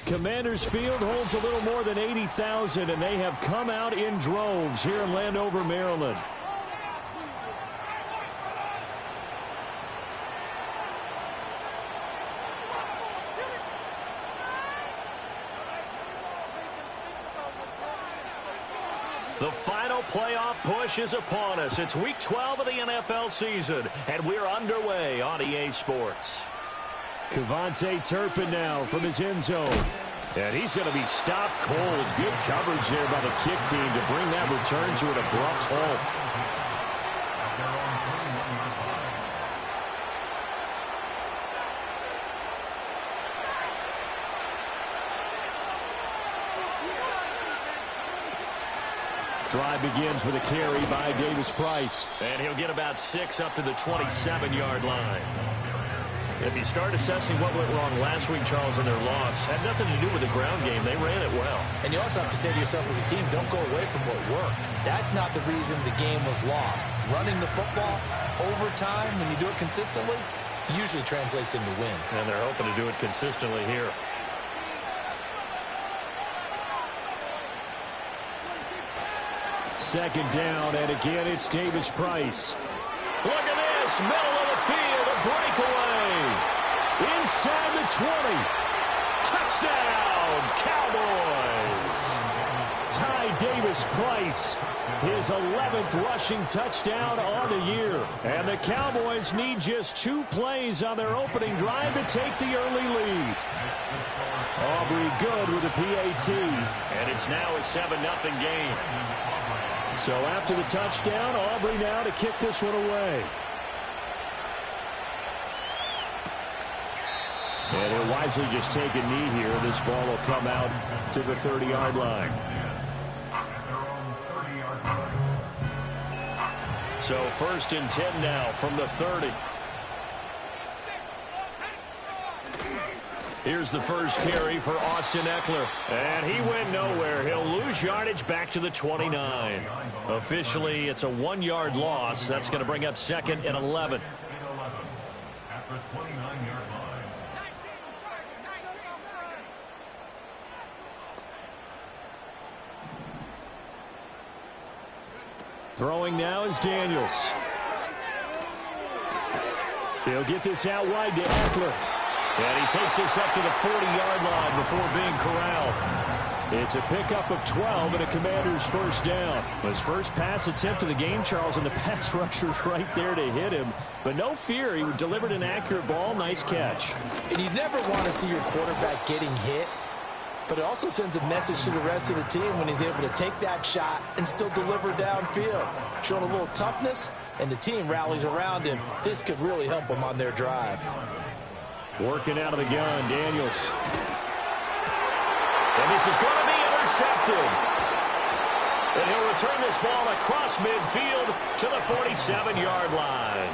Commanders Field holds a little more than 80,000, and they have come out in droves here in Landover, Maryland. The final playoff push is upon us. It's Week 12 of the NFL season, and we're underway on EA Sports. KaVontae Turpin now from his end zone. And he's going to be stopped cold. Good coverage there by the kick team to bring that return to an abrupt halt. Drive begins with a carry by Davis-Price. And he'll get about 6 up to the 27-yard line. If you start assessing what went wrong last week, Charles, in their loss, had nothing to do with the ground game. They ran it well. And you also have to say to yourself as a team, don't go away from what worked. That's not the reason the game was lost. Running the football, overtime, when you do it consistently, usually translates into wins. And they're hoping to do it consistently here. Second down, and again, it's Davis-Price. Look at this, middle of the field, a breakaway. Inside the 20. Touchdown, Cowboys. Ty Davis-Price, his 11th rushing touchdown on the year. And the Cowboys need just 2 plays on their opening drive to take the early lead. Aubrey good with a PAT. And it's now a 7-0 game. So after the touchdown, Aubrey now to kick this one away. And he'll wisely just take a knee here. This ball will come out to the 30-yard line. So 1st and 10 now from the 30. Here's the first carry for Austin Ekeler. And he went nowhere. He'll lose yardage back to the 29. Officially, it's a 1-yard loss. That's going to bring up 2nd and 11. Throwing now is Daniels. He'll get this out wide to Ekeler. And he takes this up to the 40-yard line before being corralled. It's a pickup of 12 and a Commander's first down. His first pass attempt of the game, Charles, and the pass rusher's right there to hit him. But no fear, he delivered an accurate ball. Nice catch. And you never want to see your quarterback getting hit, but it also sends a message to the rest of the team when he's able to take that shot and still deliver downfield. Showing a little toughness, and the team rallies around him. This could really help them on their drive. Working out of the gun, Daniels. And this is going to be intercepted. And he'll return this ball across midfield to the 47-yard line.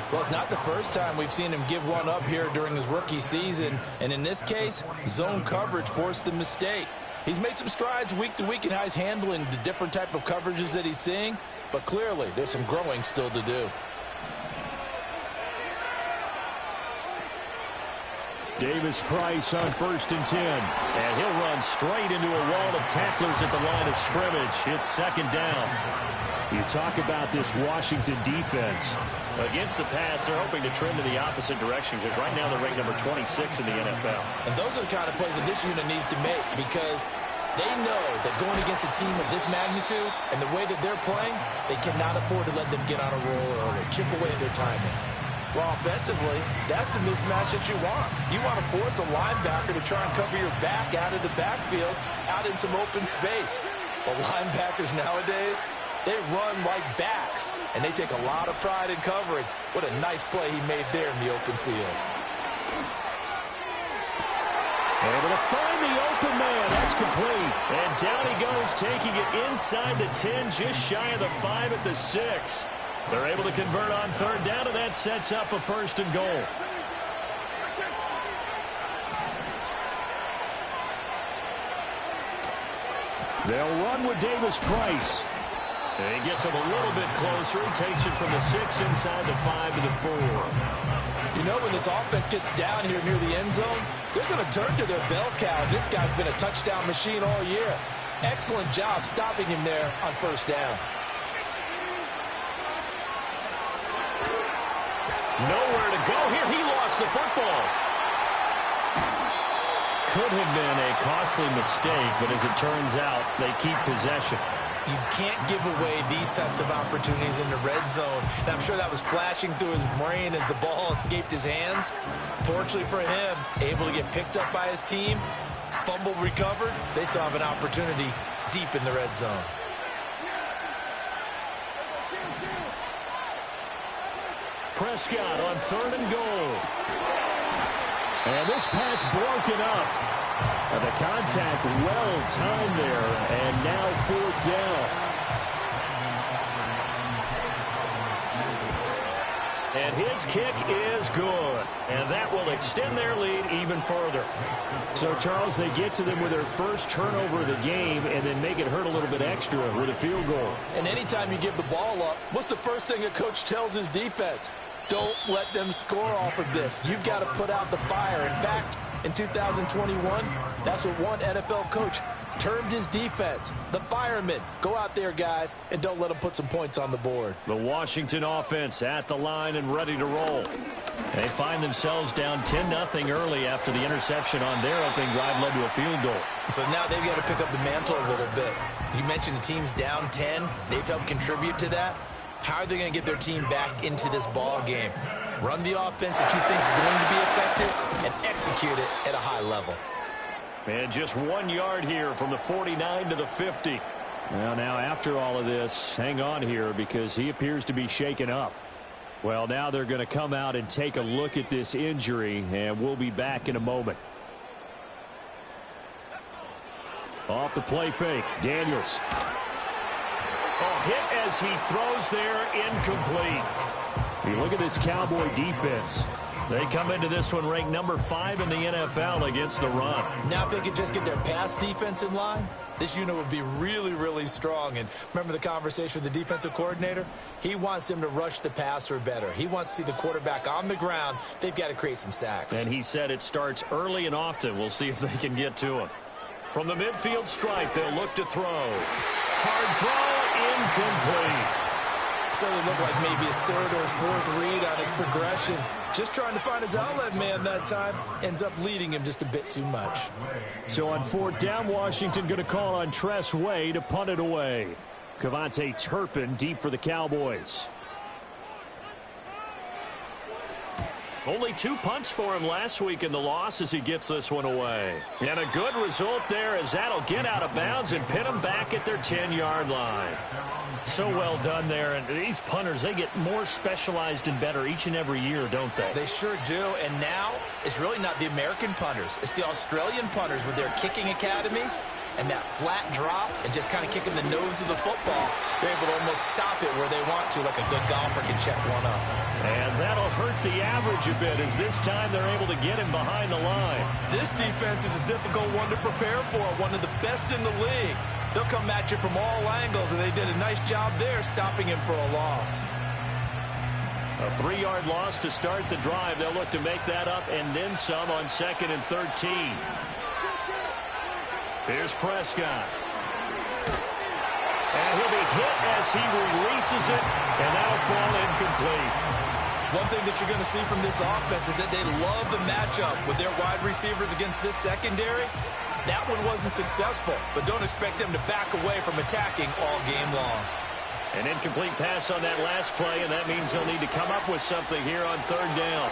Well, it's not the first time we've seen him give one up here during his rookie season. And in this case, zone coverage forced the mistake. He's made some strides week to week in how he's handling the different type of coverages that he's seeing. But clearly, there's some growing still to do. Davis-Price on 1st and 10. And he'll run straight into a wall of tacklers at the line of scrimmage. It's 2nd down. You talk about this Washington defense. Against the pass, they're hoping to trend in the opposite direction because right now they're ranked number 26 in the NFL. And those are the kind of plays that this unit needs to make because they know that going against a team of this magnitude and the way that they're playing, they cannot afford to let them get on a roll or chip away at their timing. Well, offensively, that's the mismatch that you want. You want to force a linebacker to try and cover your back out of the backfield, out in some open space. But linebackers nowadays, they run like backs, and they take a lot of pride in covering. What a nice play he made there in the open field. Able to find the open man. That's complete. And down he goes, taking it inside the 10, just shy of the 5 at the 6. They're able to convert on 3rd down, and that sets up a 1st and goal. They'll run with Davis-Price. And he gets him a little bit closer. He takes it from the 6 inside the 5 to the 4. You know, when this offense gets down here near the end zone, they're going to turn to their bell cow. This guy's been a touchdown machine all year. Excellent job stopping him there on first down. Nowhere to go here. He lost the football. Could have been a costly mistake, but as it turns out, they keep possession. You can't give away these types of opportunities in the red zone. And I'm sure that was flashing through his brain as the ball escaped his hands. Fortunately for him, able to get picked up by his team, fumble recovered. They still have an opportunity deep in the red zone. Prescott on 3rd and goal. And this pass broken up. And the contact well timed there, and now 4th down. And his kick is good, and that will extend their lead even further. So, Charles, they get to them with their first turnover of the game and then make it hurt a little bit extra with a field goal. And anytime you give the ball up, what's the first thing a coach tells his defense? Don't let them score off of this. You've got to put out the fire. In fact, in 2021, that's what one NFL coach termed his defense, the firemen. Go out there, guys, and don't let them put some points on the board. The Washington offense at the line and ready to roll. They find themselves down 10-0 early after the interception on their opening drive led to a field goal. So now they've got to pick up the mantle a little bit. You mentioned the team's down 10. They've helped contribute to that. How are they going to get their team back into this ball game? Run the offense that you think is going to be effective and execute it at a high level. And just 1 yard here from the 49 to the 50. Well, now after all of this, hang on here because he appears to be shaken up. Well, now they're going to come out and take a look at this injury, and we'll be back in a moment. Off the play fake, Daniels. Oh, hit as he throws there, incomplete. You look at this Cowboy defense. They come into this one ranked number 5 in the NFL against the run. Now if they could just get their pass defense in line, this unit would be really, really strong. And remember the conversation with the defensive coordinator? He wants them to rush the passer better. He wants to see the quarterback on the ground. They've got to create some sacks. And he said it starts early and often. We'll see if they can get to him. From the midfield stripe, they'll look to throw. Hard throw, incomplete. So it looked like maybe his 3rd or his 4th read on his progression. Just trying to find his outlet man that time. Ends up leading him just a bit too much. So on 4th down, Washington going to call on Tress Way to punt it away. Cavante Turpin deep for the Cowboys. Only 2 punts for him last week in the loss as he gets this one away. And a good result there as that'll get out of bounds and pin them back at their 10-yard line. So well done there. And these punters, they get more specialized and better each and every year, don't they? They sure do. And now it's really not the American punters. It's the Australian punters with their kicking academies and that flat drop and just kind of kicking the nose of the football. They're able to almost stop it where they want to, like a good golfer can check one up. And that'll hurt the average a bit as this time they're able to get him behind the line. This defense is a difficult one to prepare for, one of the best in the league. They'll come at you from all angles, and they did a nice job there stopping him for a loss. A 3-yard loss to start the drive. They'll look to make that up and then some on 2nd and 13. Here's Prescott. And he'll be hit as he releases it, and that'll fall incomplete. One thing that you're going to see from this offense is that they love the matchup with their wide receivers against this secondary. That one wasn't successful, but don't expect them to back away from attacking all game long. An incomplete pass on that last play, and that means they'll need to come up with something here on 3rd down.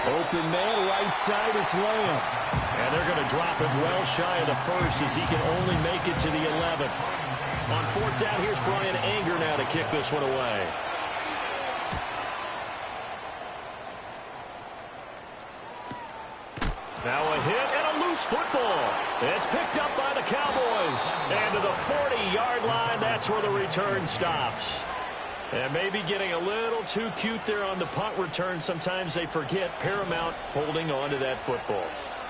Open man, right side, it's Lamb. And they're going to drop it well shy of the 1st as he can only make it to the 11. On 4th down, here's Brian Anger now to kick this one away. Now a hit and a loose football. It's picked up by the Cowboys. And to the 40-yard line, that's where the return stops. And maybe getting a little too cute there on the punt return. Sometimes they forget Paramount holding on to that football.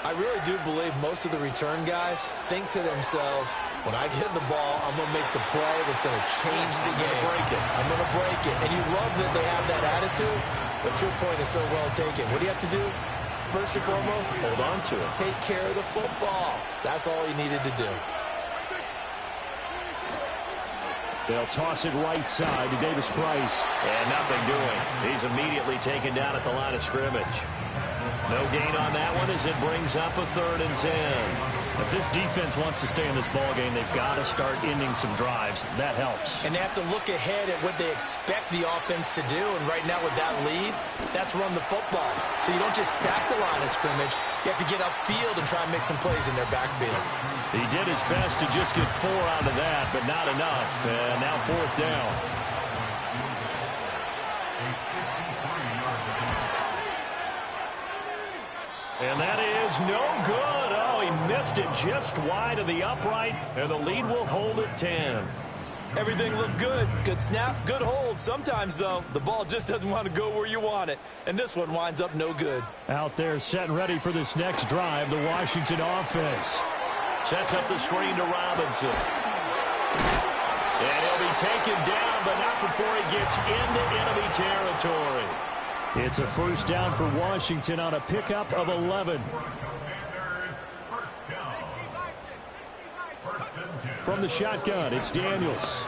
I really do believe most of the return guys think to themselves, when I get the ball, I'm going to make the play that's going to change the game. I'm going to break it. And you love that they have that attitude, but your point is so well taken. What do you have to do? First and foremost, hold on to it. Take care of the football. That's all he needed to do. They'll toss it right side to Davis Price. And nothing doing. He's immediately taken down at the line of scrimmage. No gain on that one as it brings up a 3rd and 10. If this defense wants to stay in this ballgame, they've got to start ending some drives. That helps. And they have to look ahead at what they expect the offense to do. And right now with that lead, that's run the football. So you don't just stack the line of scrimmage. You have to get upfield and try and make some plays in their backfield. He did his best to just get 4 out of that, but not enough. And now 4th down. And that is no good. Oh, he missed it just wide of the upright, and the lead will hold at 10. Everything looked good. Good snap, good hold. Sometimes, though, the ball just doesn't want to go where you want it. And this one winds up no good. Out there set and ready for this next drive, the Washington offense. Sets up the screen to Robinson. And he'll be taken down, but not before he gets into enemy territory. It's a 1st down for Washington on a pickup of 11. From the shotgun, it's Daniels.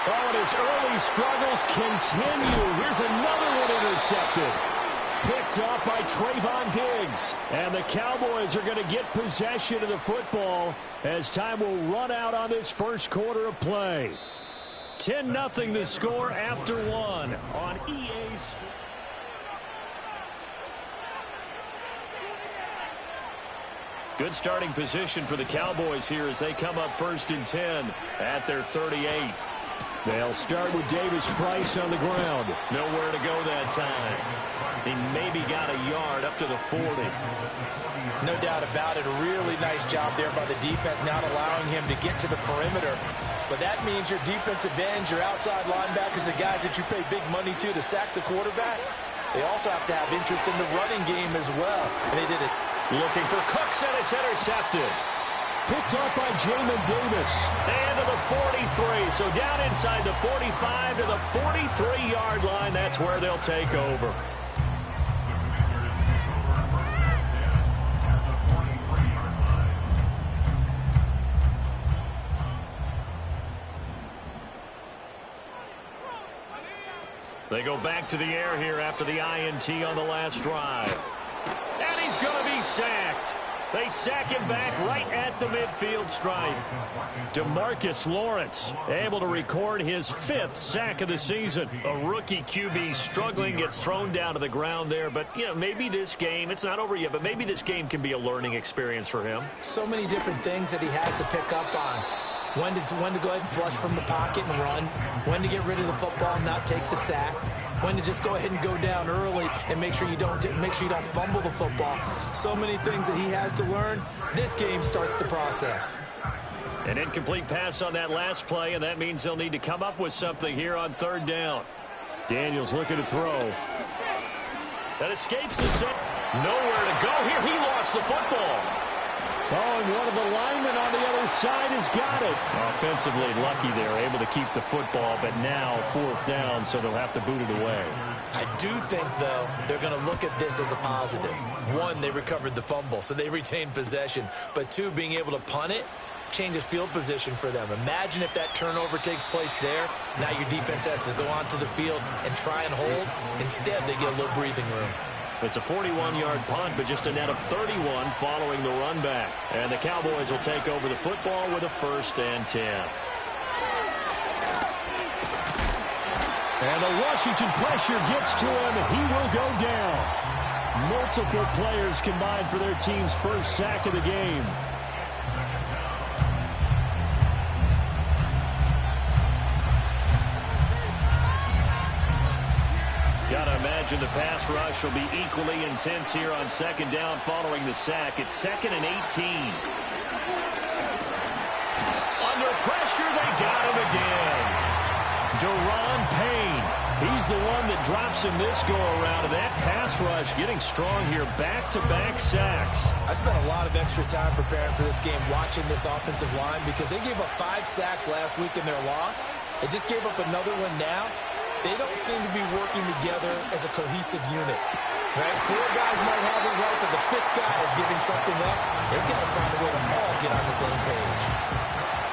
Oh, and his early struggles continue. Here's another one intercepted. Picked up by Trayvon Diggs. And the Cowboys are going to get possession of the football as time will run out on this first quarter of play. 10-0 the score after 1 on EA Sports. Good starting position for the Cowboys here as they come up 1st and 10 at their 38. They'll start with Davis Price on the ground. Nowhere to go that time. He maybe got a yard up to the 40. No doubt about it. A really nice job there by the defense, not allowing him to get to the perimeter. But that means your defensive ends, your outside linebackers, the guys that you pay big money to sack the quarterback, they also have to have interest in the running game as well. And they did it. Looking for Cooks, and it's intercepted. Picked up by Jamin Davis. And to the 43. So down inside the 45 to the 43-yard line. That's where they'll take over. They go back to the air here after the INT on the last drive. And he's going to be sacked. They sack him back right at the midfield stripe. DeMarcus Lawrence able to record his 5th sack of the season. A rookie QB struggling, gets thrown down to the ground there. But, you know, maybe this game, it's not over yet, but maybe this game can be a learning experience for him. So many different things that he has to pick up on. When to go ahead and flush from the pocket and run. When to get rid of the football and not take the sack. When to just go ahead and go down early and make sure you don't fumble the football. So many things that he has to learn. This game starts the process. An incomplete pass on that last play, and that means they'll need to come up with something here on 3rd down. Daniels looking to throw. That escapes the set. Nowhere to go here. He lost the football. Oh, and one of the linemen on the other side has got it. Offensively lucky there, able to keep the football, but now 4th down, so they'll have to boot it away. I do think, though, they're going to look at this as a positive. 1, they recovered the fumble, so they retained possession. But 2, being able to punt it changes field position for them. Imagine if that turnover takes place there. Now your defense has to go onto the field and try and hold. Instead, they get a little breathing room. It's a 41-yard punt, but just a net of 31 following the run back. And the Cowboys will take over the football with a 1st and 10. And the Washington pressure gets to him. He will go down. Multiple players combined for their team's 1st sack of the game. Gotta imagine the pass rush will be equally intense here on 2nd down following the sack. It's 2nd and 18. Under pressure, they got him again. Daron Payne He's the one that drops him this go-around, and that pass rush getting strong here. Back-to-back sacks. I spent a lot of extra time preparing for this game watching this offensive line because they gave up 5 sacks last week in their loss. They just gave up another one now. They don't seem to be working together as a cohesive unit. Right? 4 guys might have it right, but the 5th guy is giving something up. They've got to find a way to all get on the same page.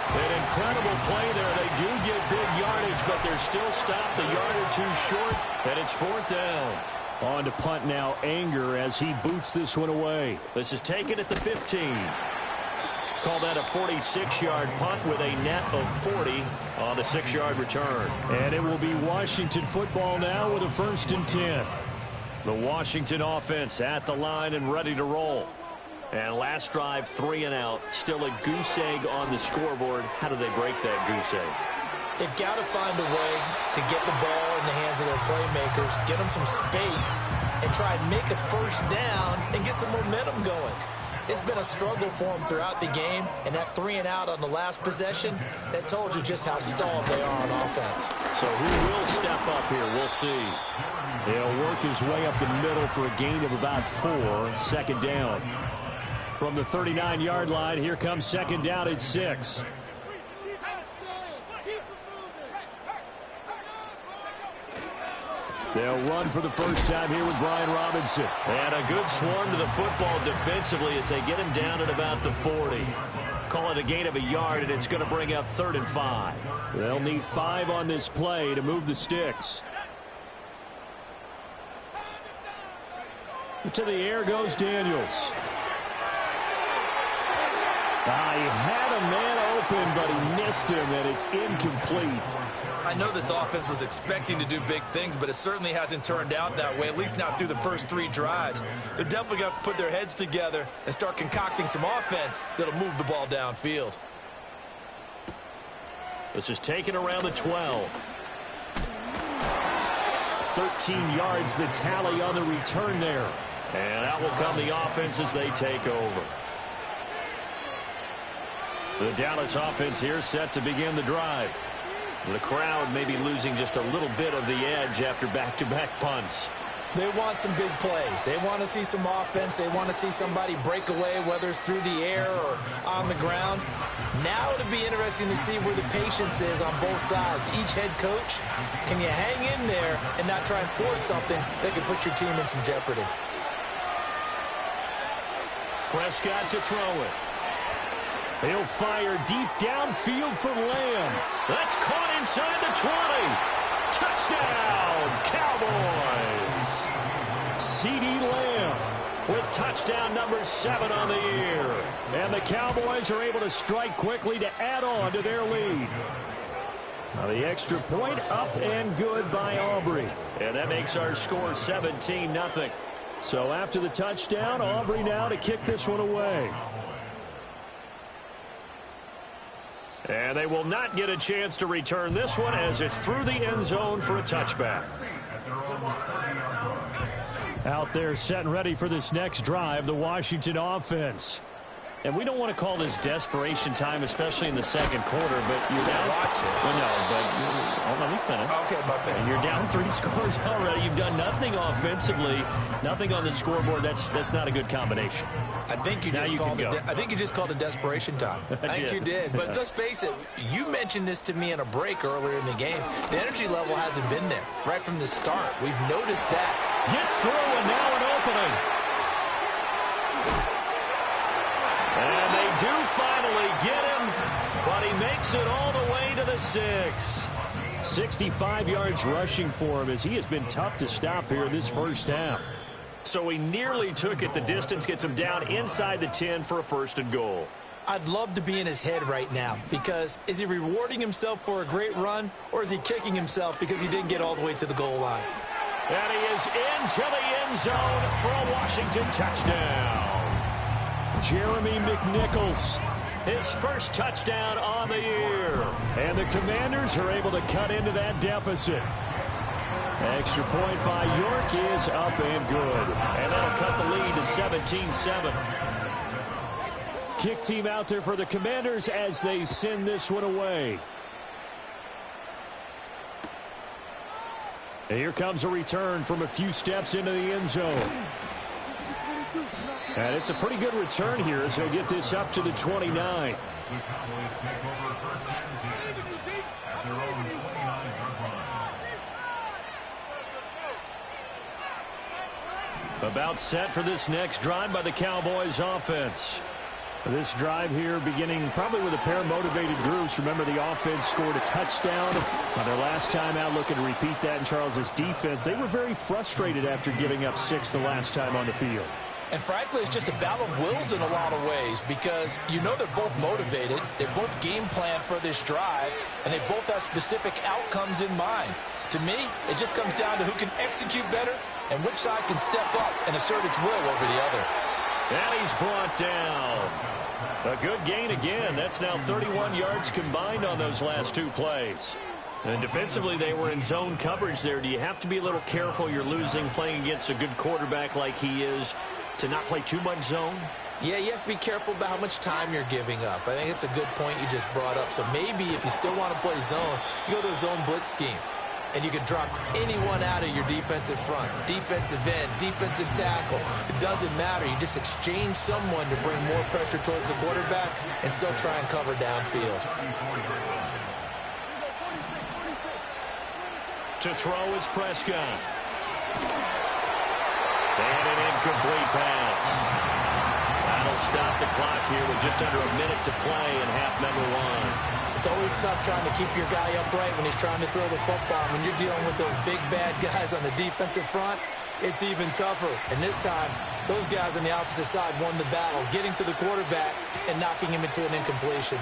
An incredible play there. They do get big yardage, but they're still stopped a yard or 2 short, and it's 4th down. On to punt now, Anger, as he boots this one away. This is taken at the 15. Call that a 46-yard punt with a net of 40 on the 6-yard return. And it will be Washington football now with a 1st and 10. The Washington offense at the line and ready to roll. And last drive, 3 and out. Still a goose egg on the scoreboard. How do they break that goose egg? They've got to find a way to get the ball in the hands of their playmakers, get them some space, and try and make a 1st down and get some momentum going. It's been a struggle for them throughout the game, and that 3 and out on the last possession, that told you just how stalled they are on offense. So who will step up here? We'll see. He'll work his way up the middle for a gain of about 4, 2nd down. From the 39-yard line, here comes 2nd down at 6. They'll run for the first time here with Brian Robinson. And a good swarm to the football defensively as they get him down at about the 40. Call it a gain of a yard, and it's going to bring up 3rd and 5. They'll need 5 on this play to move the sticks. To the air goes Daniels. He had a man open, but he missed him, and it's incomplete. I know this offense was expecting to do big things, but it certainly hasn't turned out that way, at least not through the first 3 drives. They're definitely going to have to put their heads together and start concocting some offense that'll move the ball downfield. This is taken around the 12. 13 yards the tally on the return there. And out will come the offense as they take over. The Dallas offense here set to begin the drive. The crowd may be losing just a little bit of the edge after back-to-back punts. They want some big plays. They want to see some offense. They want to see somebody break away, whether it's through the air or on the ground. Now it'll be interesting to see where the patience is on both sides. Each head coach, can you hang in there and not try and force something that could put your team in some jeopardy? Prescott to throw it. He'll fire deep downfield for Lamb. That's caught inside the 20. Touchdown, Cowboys. CeeDee Lamb with touchdown number 7 on the year. And the Cowboys are able to strike quickly to add on to their lead. Now the extra point up and good by Aubrey. And that makes our score 17-0. So after the touchdown, Aubrey now to kick this one away. And they will not get a chance to return this one as it's through the end zone for a touchback. Out there set and ready for this next drive, the Washington offense. And we don't want to call this desperation time, especially in the second quarter, but you're down. Watch it. Well, no, but let me finish. Okay, my bad. And you're down 3 scores already. You've done nothing offensively, nothing on the scoreboard. That's not a good combination. I think you just called it desperation time. I think you did. But let's face it, you mentioned this to me in a break earlier in the game. The energy level hasn't been there right from the start. We've noticed that. Gets through, and now an opening. And they do finally get him, but he makes it all the way to the 6. 65 yards rushing for him as he has been tough to stop here this first half. So he nearly took it the distance, gets him down inside the 10 for a 1st and goal. I'd love to be in his head right now because is he rewarding himself for a great run or is he kicking himself because he didn't get all the way to the goal line? And he is into the end zone for a Washington touchdown. Jeremy McNichols, his first touchdown on the year. And the Commanders are able to cut into that deficit. Extra point by York is up and good. And that'll cut the lead to 17-7. Kick team out there for the Commanders as they send this one away. And here comes a return from a few steps into the end zone. And it's a pretty good return here as he'll get this up to the 29. About set for this next drive by the Cowboys offense. This drive here beginning probably with a pair of motivated groups. Remember, the offense scored a touchdown on their last time out, looking to repeat that in Charles's defense. They were very frustrated after giving up 6 the last time on the field. And frankly, it's just a battle of wills in a lot of ways because you know they're both motivated, they both game plan for this drive, and they both have specific outcomes in mind. To me, it just comes down to who can execute better and which side can step up and assert its will over the other. And he's brought down. A good gain again. That's now 31 yards combined on those last 2 plays. And defensively, they were in zone coverage there. Do you have to be a little careful? You're losing playing against a good quarterback like he is to not play too much zone? Yeah, you have to be careful about how much time you're giving up. I think it's a good point you just brought up. So maybe if you still want to play zone, you go to a zone blitz scheme. And you can drop anyone out of your defensive front, defensive end, defensive tackle. It doesn't matter. You just exchange someone to bring more pressure towards the quarterback and still try and cover downfield. To throw is Prescott. And an incomplete pass. That'll stop the clock here with just under a minute to play in half number 1. It's always tough trying to keep your guy upright when he's trying to throw the football. When you're dealing with those big, bad guys on the defensive front, it's even tougher. And this time, those guys on the opposite side won the battle, getting to the quarterback and knocking him into an incompletion.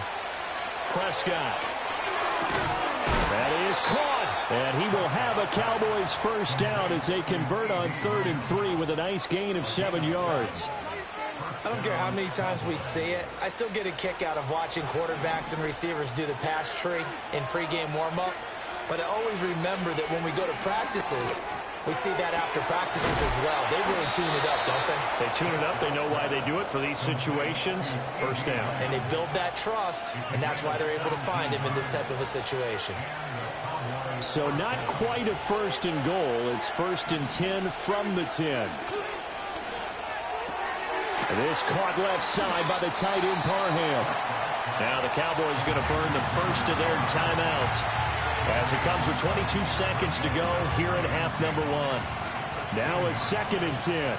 Prescott. That is caught. And he will have a Cowboys first down as they convert on 3rd and 3 with a nice gain of 7 yards. I don't care how many times we see it. I still get a kick out of watching quarterbacks and receivers do the pass tree in pregame warm-up. But I always remember that when we go to practices, we see that after practices as well. They really tune it up, don't they? They tune it up. They know why they do it for these situations. First down. And they build that trust, and that's why they're able to find him in this type of a situation. So not quite a 1st and goal. It's 1st and 10 from the 10. This caught left side by the tight end Parham. Now the Cowboys going to burn the first of their timeouts as it comes with 22 seconds to go here in half number 1. Now a 2nd and 10.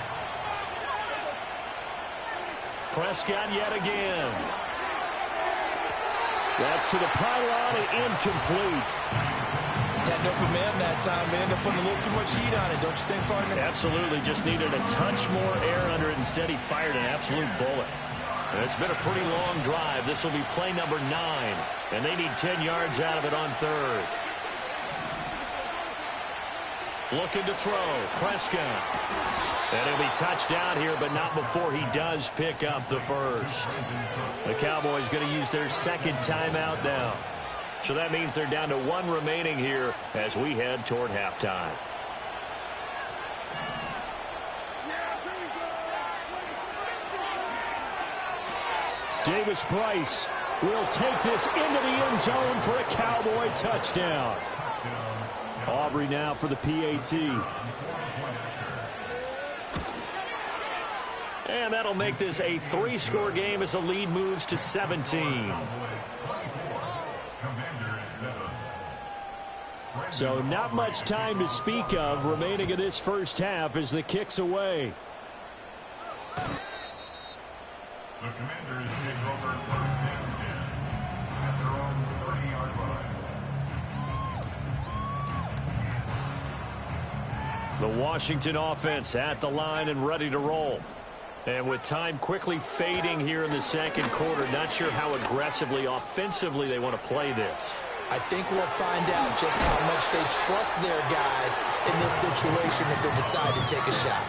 Prescott yet again. That's to the pylon and incomplete. Had an open man that time, but ended up putting a little too much heat on it, don't you think, partner? Absolutely. Just needed a touch more air under it. Instead, he fired an absolute bullet. And it's been a pretty long drive. This will be play number 9, and they need 10 yards out of it on 3rd. Looking to throw. Prescott. And he'll be touched down here, but not before he does pick up the first. The Cowboys going to use their 2nd timeout now. So that means they're down to 1 remaining here as we head toward halftime. Davis-Price will take this into the end zone for a Cowboy touchdown. Aubrey now for the PAT. And that'll make this a 3-score game as the lead moves to 17. So not much time to speak of remaining in this first half as the kick's away. The Commanders take over 1st and 10 at their own 30-yard line. The Washington offense at the line and ready to roll. And with time quickly fading here in the 2nd quarter, not sure how aggressively, offensively they want to play this. I think we'll find out just how much they trust their guys in this situation if they decide to take a shot.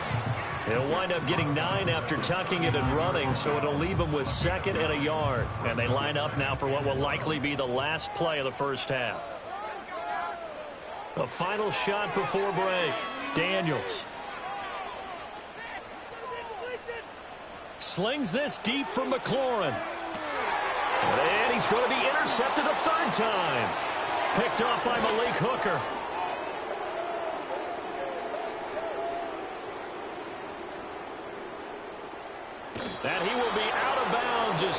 They'll wind up getting 9 after tucking it and running, so it'll leave them with 2nd and a yard. And they line up now for what will likely be the last play of the first half. A final shot before break. Daniels. Slings this deep from McLaurin. And he's going to be intercepted a 3rd time. Picked off by Malik Hooker.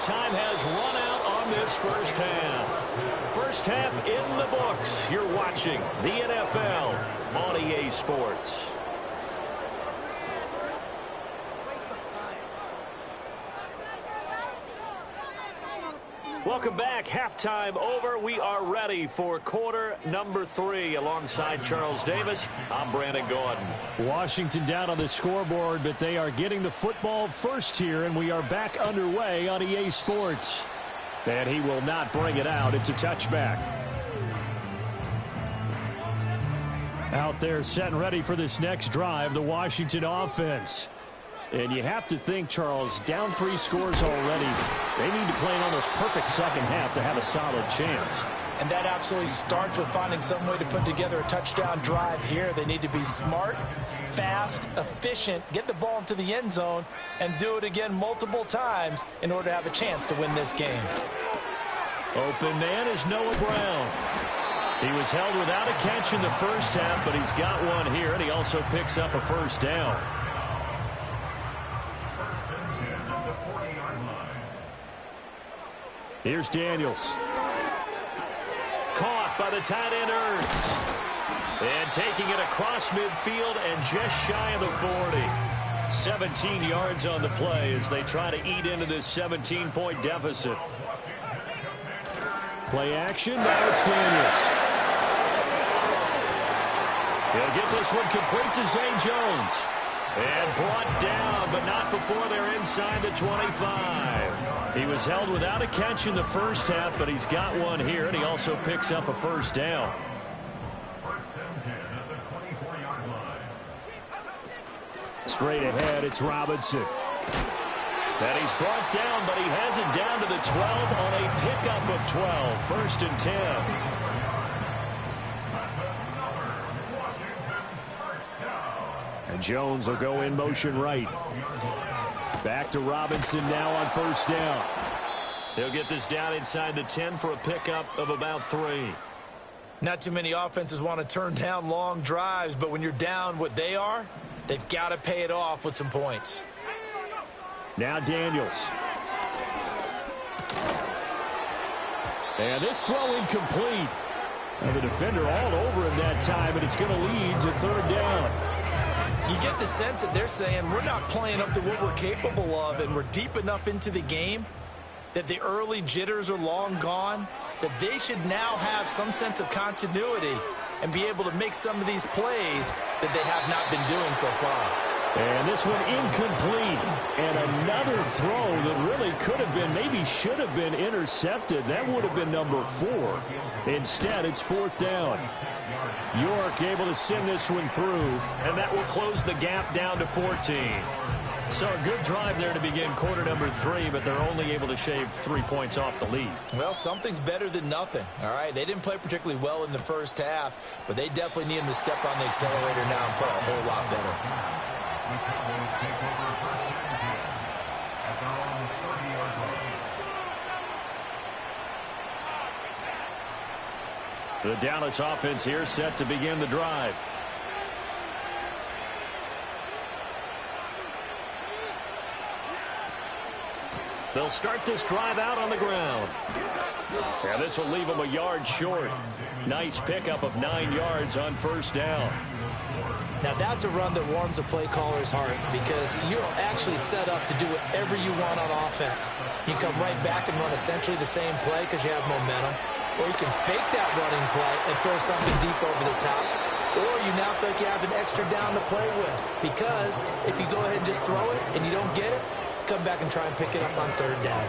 time has run out on this first half. First half in the books. You're watching the NFL on EA Sports. Welcome back. Halftime over. We are ready for quarter number 3. Alongside Charles Davis, I'm Brandon Gordon. Washington down on the scoreboard, but they are getting the football first here, and we are back underway on EA Sports. And he will not bring it out. It's a touchback. Out there set and ready for this next drive, the Washington offense. And you have to think, Charles, down 3 scores already. They need to play an almost perfect second half to have a solid chance. And that absolutely starts with finding some way to put together a touchdown drive here. They need to be smart, fast, efficient, get the ball into the end zone, and do it again multiple times in order to have a chance to win this game. Open man is Noah Brown. He was held without a catch in the first half, but he's got one here, and he also picks up a first down. Here's Daniels. Caught by the tight end Ertz. And taking it across midfield and just shy of the 40. 17 yards on the play as they try to eat into this 17-point deficit. Play action, now it's Daniels. He'll get this one complete to Zay Jones. And brought down, but not before they're inside the 25. He was held without a catch in the first half, but he's got one here, and he also picks up a first down. Straight ahead, it's Robinson. And he's brought down, but he has it down to the 12 on a pickup of 12. First and 10. And Jones will go in motion right. Back to Robinson now on first down. He'll get this down inside the 10 for a pickup of about 3. Not too many offenses want to turn down long drives, but when you're down what they are, they've got to pay it off with some points. Now Daniels. And this throw incomplete. And the defender all over him that time, and it's going to lead to third down. You get the sense that they're saying we're not playing up to what we're capable of, and we're deep enough into the game that the early jitters are long gone, that they should now have some sense of continuity and be able to make some of these plays that they have not been doing so far. And this one incomplete. And another throw that really could have been, maybe should have been intercepted. That would have been number 4. Instead, it's fourth down. York able to send this one through, and that will close the gap down to 14. So a good drive there to begin quarter number 3, but they're only able to shave 3 points off the lead. Well, something's better than nothing, all right? They didn't play particularly well in the first half, but they definitely need them to step on the accelerator now and play a whole lot better. The Dallas offense here set to begin the drive. They'll start this drive out on the ground. And this will leave them a yard short. Nice pickup of 9 yards on first down. Now that's a run that warms a play caller's heart because you don't actually set up to do whatever you want on offense. You come right back and run essentially the same play because you have momentum. Or you can fake that running play and throw something deep over the top. Or you now feel like you have an extra down to play with. Because if you go ahead and just throw it and you don't get it, come back and try and pick it up on third down.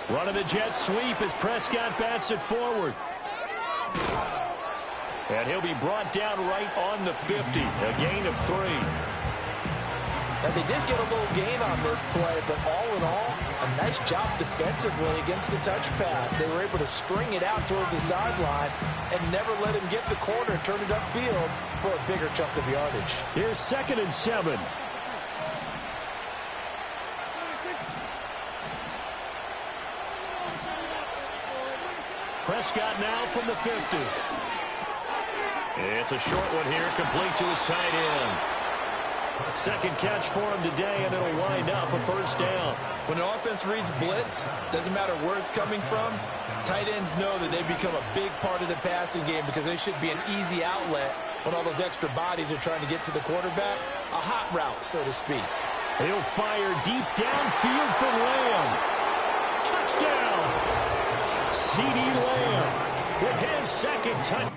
Running the jet sweep as Prescott bats it forward. And he'll be brought down right on the 50. A gain of 3. Now, they did get a little gain on this play, but all in all, a nice job defensively against the touch pass. They were able to string it out towards the sideline and never let him get the corner and turn it upfield for a bigger chunk of yardage. Here's 2nd and 7. Prescott now from the 50. It's a short one here, complete to his tight end. Second catch for him today, and it'll wind up a first down. When an offense reads blitz, doesn't matter where it's coming from, tight ends know that they become a big part of the passing game because they should be an easy outlet when all those extra bodies are trying to get to the quarterback. A hot route, so to speak. He'll fire deep downfield for Lamb. Touchdown! CeeDee Lamb with his second touchdown.